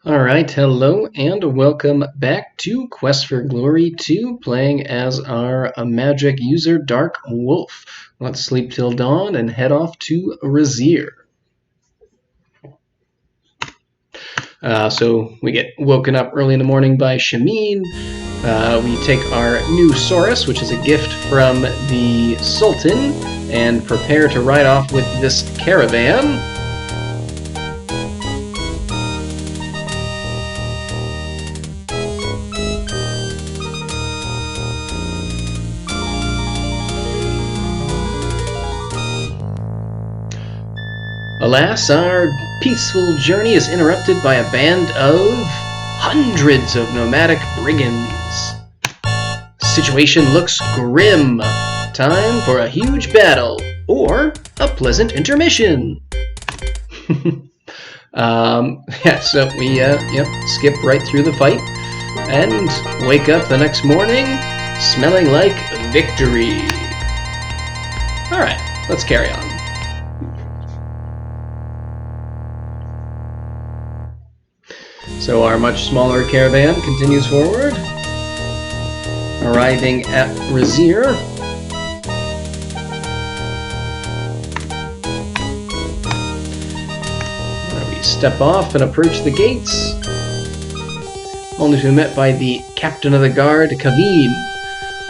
Alright, hello and welcome back to Quest for Glory 2, playing as our magic user Dark Wolf. Let's sleep till dawn and head off to Raseir. So we get woken up early in the morning by Shameen. We take our new Saurus, which is a gift from the Sultan, and prepare to ride off with this caravan. Alas, our peaceful journey is interrupted by a band of hundreds of nomadic brigands. Situation looks grim. Time for a huge battle, or a pleasant intermission. So we skip right through the fight and wake up the next morning smelling like victory. Alright, let's carry on. So our much smaller caravan continues forward, arriving at Raseir. We step off and approach the gates, only to be met by the captain of the guard, Kaveen,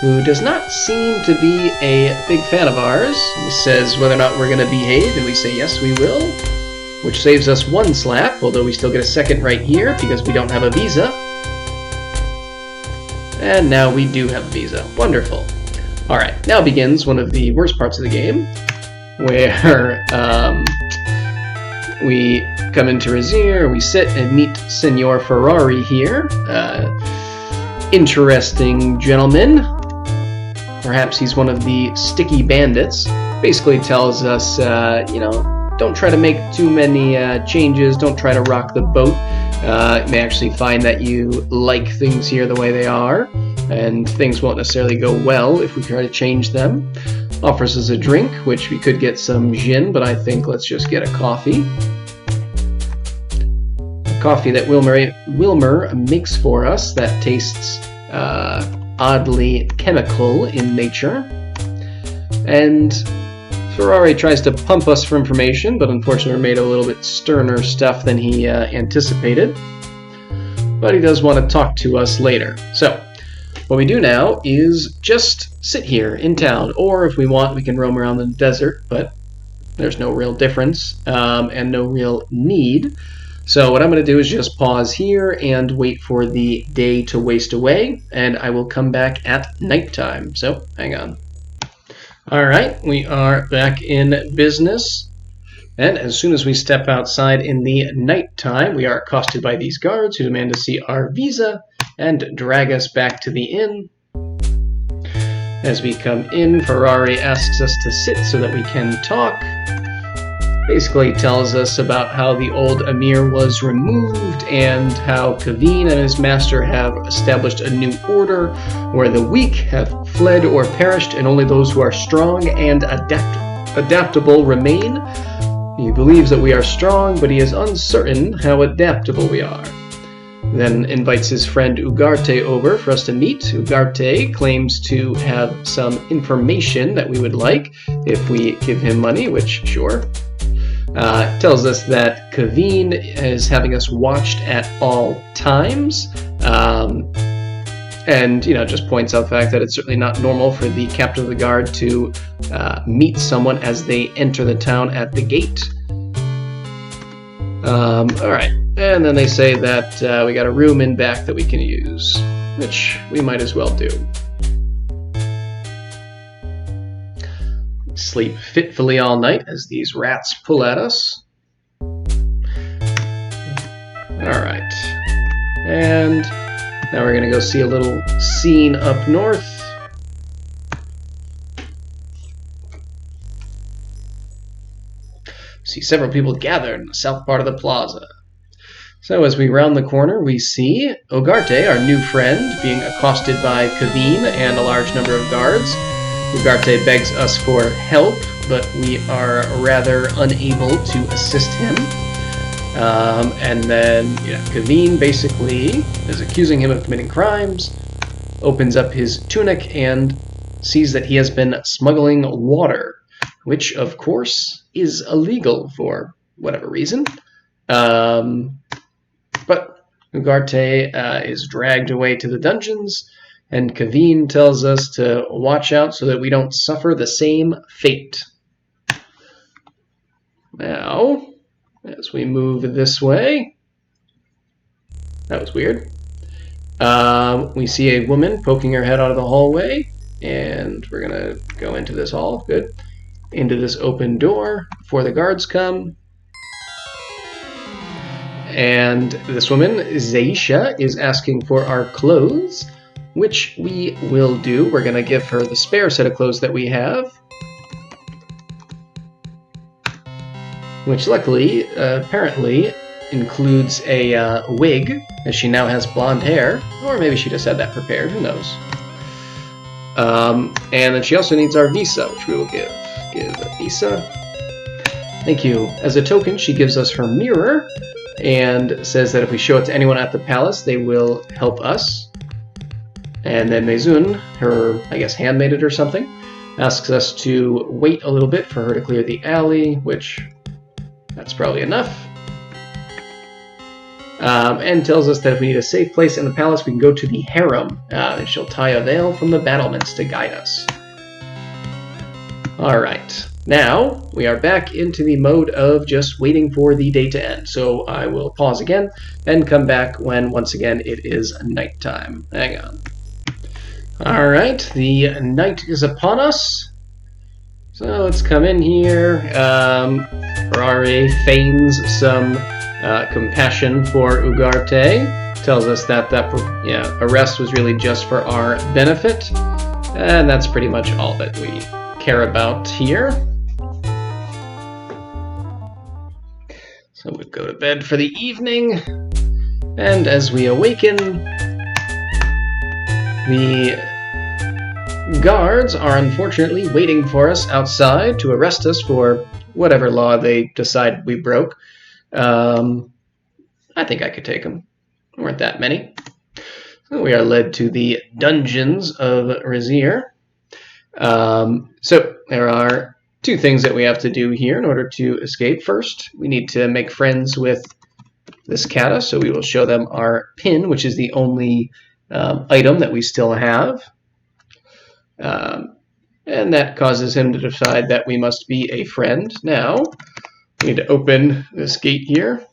who does not seem to be a big fan of ours. He says whether or not we're going to behave, and we say yes, we will. Which saves us one slap, although we still get a second right here because we don't have a visa. And now we do have a visa. Wonderful. Alright, now begins one of the worst parts of the game, where we come into Raseir, we sit and meet Senor Ferrari here. Interesting gentleman. Perhaps he's one of the sticky bandits. Basically tells us, don't try to make too many changes. Don't try to rock the boat. You may actually find that you like things here the way they are, and things won't necessarily go well if we try to change them. Offers us a drink, which we could get some gin, but I think let's just get a coffee. A coffee that Wilmer makes for us that tastes oddly chemical in nature. And Ferrari tries to pump us for information, but unfortunately we're made of a little bit sterner stuff than he anticipated. But he does want to talk to us later. So, what we do now is just sit here in town, or if we want, we can roam around the desert, but there's no real difference and no real need. So what I'm going to do is just pause here and wait for the day to waste away, and I will come back at nighttime. So, hang on. Alright, we are back in business, and as soon as we step outside in the nighttime, we are accosted by these guards who demand to see our visa and drag us back to the inn. As we come in, Ferrari asks us to sit so that we can talk. Basically tells us about how the old Emir was removed and how Kaveen and his master have established a new order where the weak have fled or perished and only those who are strong and adaptable remain. He believes that we are strong, but he is uncertain how adaptable we are. Then invites his friend Ugarte over for us to meet. Ugarte claims to have some information that we would like if we give him money, which, sure. Tells us that Kaveen is having us watched at all times, and just points out the fact that it's certainly not normal for the captain of the guard to meet someone as they enter the town at the gate. Alright, and then they say that we got a room in back that we can use, which we might as well do. Sleep fitfully all night as these rats pull at us. Alright. And now we're going to go see a little scene up north. See several people gathered in the south part of the plaza. So as we round the corner, we see Ugarte, our new friend, being accosted by Kaveen and a large number of guards. Ugarte begs us for help, but we are rather unable to assist him. And then, Kaveen basically is accusing him of committing crimes, opens up his tunic, and sees that he has been smuggling water, which, of course, is illegal for whatever reason. But Ugarte is dragged away to the dungeons, and Kaveen tells us to watch out so that we don't suffer the same fate. Now, as we move this way, that was weird. We see a woman poking her head out of the hallway, and we're going to go into this hall. Good. Into this open door before the guards come. And this woman, Zaisha, is asking for our clothes, which we will do. We're going to give her the spare set of clothes that we have, which luckily, apparently, includes a wig, as she now has blonde hair, or maybe she just had that prepared, who knows. And then she also needs our visa, which we will give. Give a visa. Thank you. As a token, she gives us her mirror, and says that if we show it to anyone at the palace, they will help us. And then Mezun, her, I guess, handmaiden or something, asks us to wait a little bit for her to clear the alley, which that's probably enough. And tells us that if we need a safe place in the palace, we can go to the harem, and she'll tie a veil from the battlements to guide us. Alright, now we are back into the mode of just waiting for the day to end. So I will pause again and come back when, once again, it is nighttime. Hang on. Alright, the night is upon us. So let's come in here. Ferrari feigns some compassion for Ugarte. Tells us that arrest was really just for our benefit. And that's pretty much all that we care about here. So we go to bed for the evening, and as we awaken, the guards are unfortunately waiting for us outside to arrest us for whatever law they decide we broke. I think I could take them. There weren't that many. So we are led to the dungeons of Raseir. So there are two things that we have to do here in order to escape. First, we need to make friends with this kata, so we will show them our pin, which is the only item that we still have. And that causes him to decide that we must be a friend. Now, we need to open this gate here.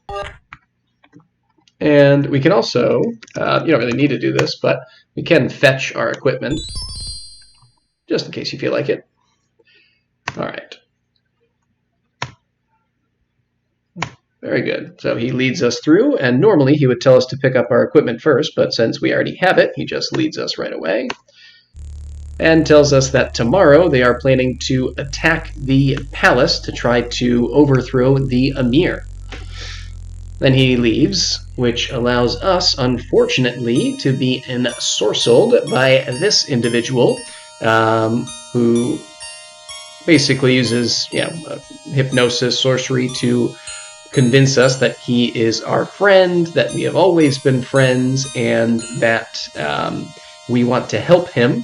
And we can also, you don't really need to do this, but we can fetch our equipment, just in case you feel like it. All right. Very good. So he leads us through, and normally he would tell us to pick up our equipment first, but since we already have it, he just leads us right away. And tells us that tomorrow they are planning to attack the palace to try to overthrow the emir. Then he leaves, which allows us, unfortunately, to be ensorcelled by this individual, who basically uses hypnosis, sorcery to convince us that he is our friend, that we have always been friends, and that we want to help him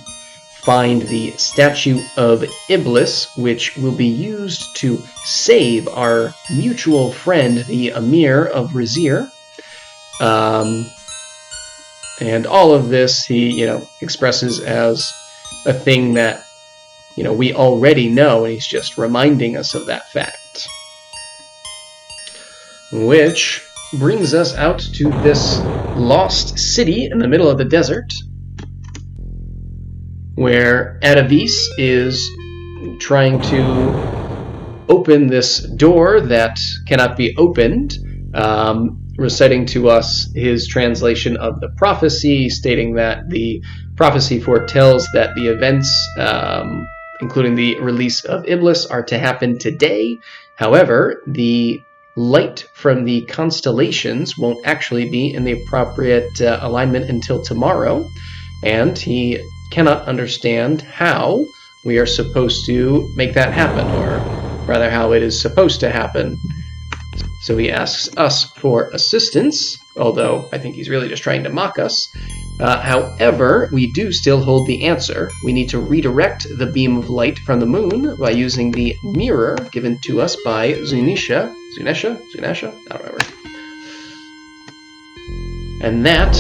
find the statue of Iblis, which will be used to save our mutual friend, the Emir of Raseir. And all of this he, expresses as a thing that, we already know, and he's just reminding us of that fact. Which brings us out to this lost city in the middle of the desert, where Adavis is trying to open this door that cannot be opened, reciting to us his translation of the prophecy, stating that the prophecy foretells that the events, including the release of Iblis, are to happen today. However, the light from the constellations won't actually be in the appropriate alignment until tomorrow, and he cannot understand how we are supposed to make that happen, or rather how it is supposed to happen. So he asks us for assistance, although I think he's really just trying to mock us. However, we do still hold the answer. We need to redirect the beam of light from the moon by using the mirror given to us by Zunisha? I don't remember. And that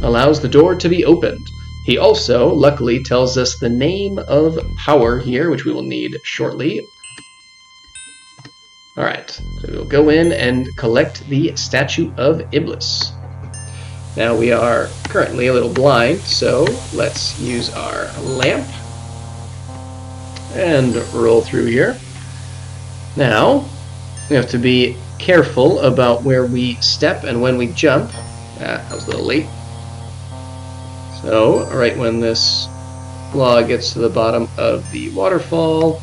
allows the door to be opened. He also, luckily, tells us the name of power here, which we will need shortly. Alright, so we'll go in and collect the Statue of Iblis. Now we are currently a little blind, so let's use our lamp and roll through here. Now, we have to be careful about where we step and when we jump. That was a little late. So, right when this log gets to the bottom of the waterfall,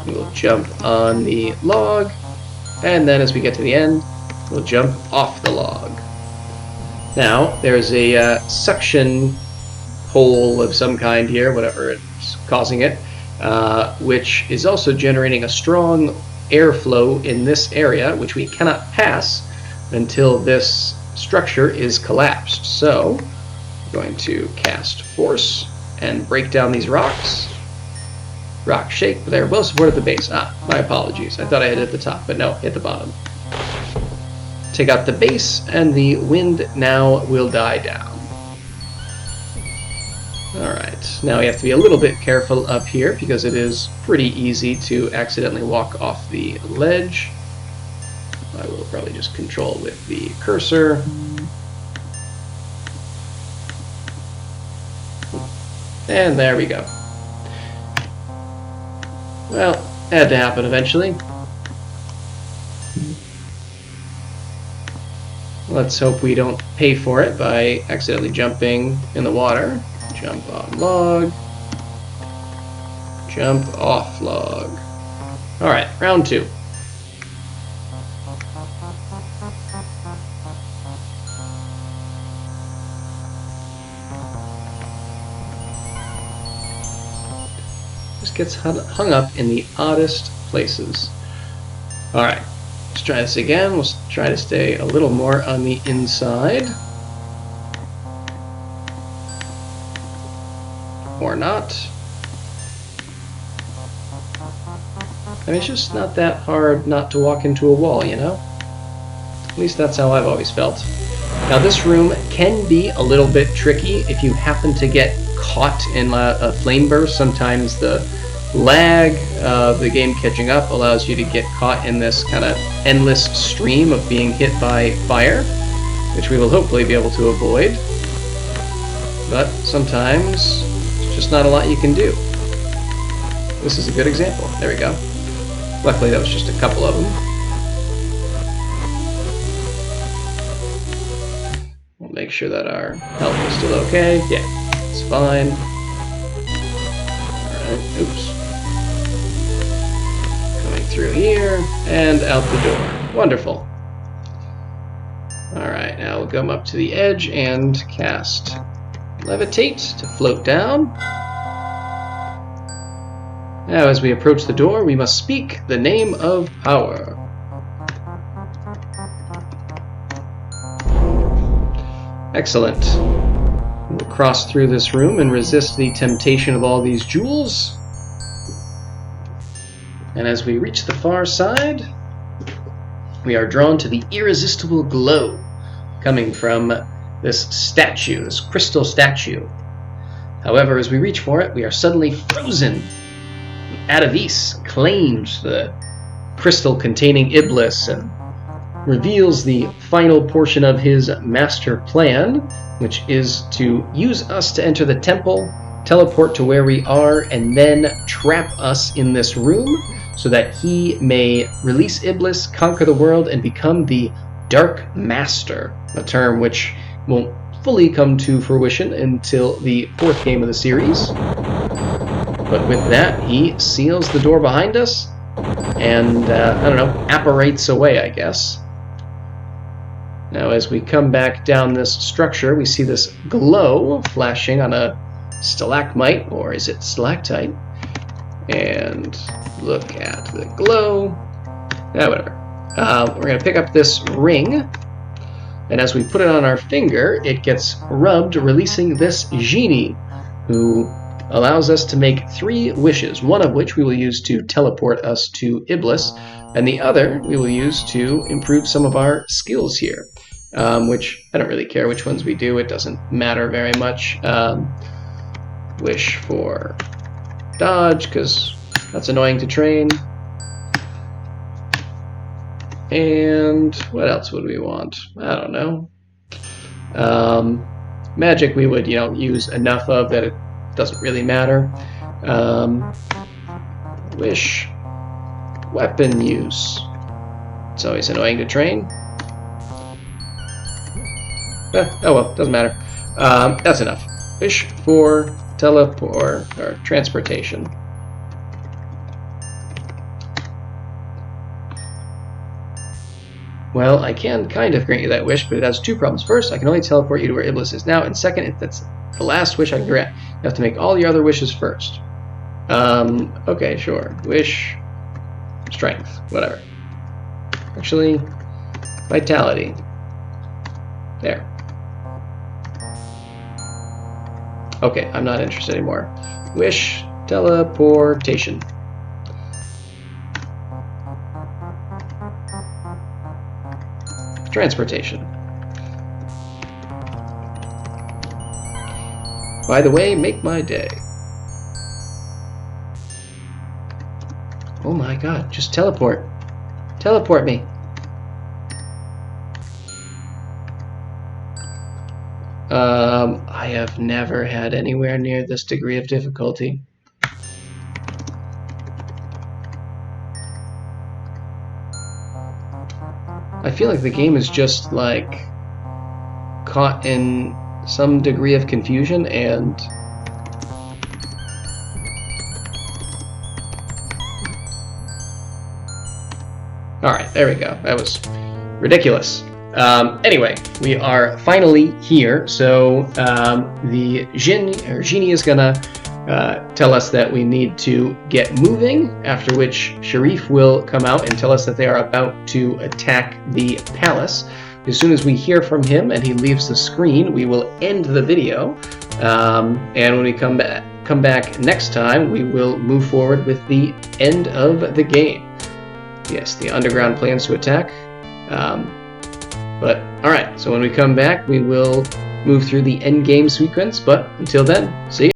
we will jump on the log, and then as we get to the end, we'll jump off the log. Now, there's a suction hole of some kind here, whatever it's causing it, which is also generating a strong airflow in this area, which we cannot pass until this structure is collapsed. So, we're going to cast Force and break down these rocks. Rock shake, but they're well supported at the base. My apologies. I thought I had hit the top, but no, hit the bottom. Take out the base, and the wind now will die down. Alright, now we have to be a little bit careful up here because it is pretty easy to accidentally walk off the ledge. I will probably just control with the cursor. And there we go. Well, it had to happen eventually. Let's hope we don't pay for it by accidentally jumping in the water. Jump on log. Jump off log. Alright, round 2. Just gets hung up in the oddest places. Alright, let's try this again. We'll try to stay a little more on the inside. Or not. I mean, it's just not that hard not to walk into a wall, you know? At least that's how I've always felt. Now, this room can be a little bit tricky if you happen to get caught in a flame burst. Sometimes the lag of the game catching up allows you to get caught in this kind of endless stream of being hit by fire, which we will hopefully be able to avoid. But sometimes there's just not a lot you can do. This is a good example. There we go. Luckily that was just a couple of them. We'll make sure that our health is still okay. Yeah, it's fine. Alright, oops. Coming through here, and out the door. Wonderful. Alright, now we'll come up to the edge and cast Levitate to float down. Now, as we approach the door, we must speak the name of power. Excellent. We'll cross through this room and resist the temptation of all these jewels. And as we reach the far side, we are drawn to the irresistible glow coming from this statue, this crystal statue. However, as we reach for it, we are suddenly frozen. Atavis claims the crystal containing Iblis and reveals the final portion of his master plan, which is to use us to enter the temple, teleport to where we are, and then trap us in this room so that he may release Iblis, conquer the world, and become the Dark Master, a term which won't fully come to fruition until the 4th game of the series. But with that, he seals the door behind us and, I don't know, apparates away, I guess. Now, as we come back down this structure, we see this glow flashing on a stalagmite, or is it stalactite? And look at the glow. Whatever. we're going to pick up this ring, and as we put it on our finger, it gets rubbed, releasing this genie, who allows us to make 3 wishes, one of which we will use to teleport us to Iblis, and the other we will use to improve some of our skills here, which I don't really care which ones we do, it doesn't matter very much. Wish for dodge, because that's annoying to train. And what else would we want? I don't know. Magic we would, use enough of that it doesn't really matter. Wish weapon use. It's always annoying to train. Oh well, doesn't matter. That's enough. Wish for teleport or transportation. Well, I can kind of grant you that wish, but it has 2 problems. First, I can only teleport you to where Iblis is now, and second, if that's the last wish I can grant, you have to make all your other wishes first. Okay, sure. Wish, strength, whatever. Actually, vitality. There. Okay, I'm not interested anymore. Wish, teleportation. Transportation. By the way, make my day. Oh my god, just teleport. Teleport me. I have never had anywhere near this degree of difficulty. I feel like the game is just like caught in some degree of confusion and alright, there we go. That was ridiculous. Anyway, we are finally here, so the genie is gonna tell us that we need to get moving, after which Sharif will come out and tell us that they are about to attack the palace. As soon as we hear from him and he leaves the screen, we will end the video, and when we come back next time, we will move forward with the end of the game. Yes, the underground plans to attack. But alright, so when we come back, we will move through the end game sequence, but until then, see ya.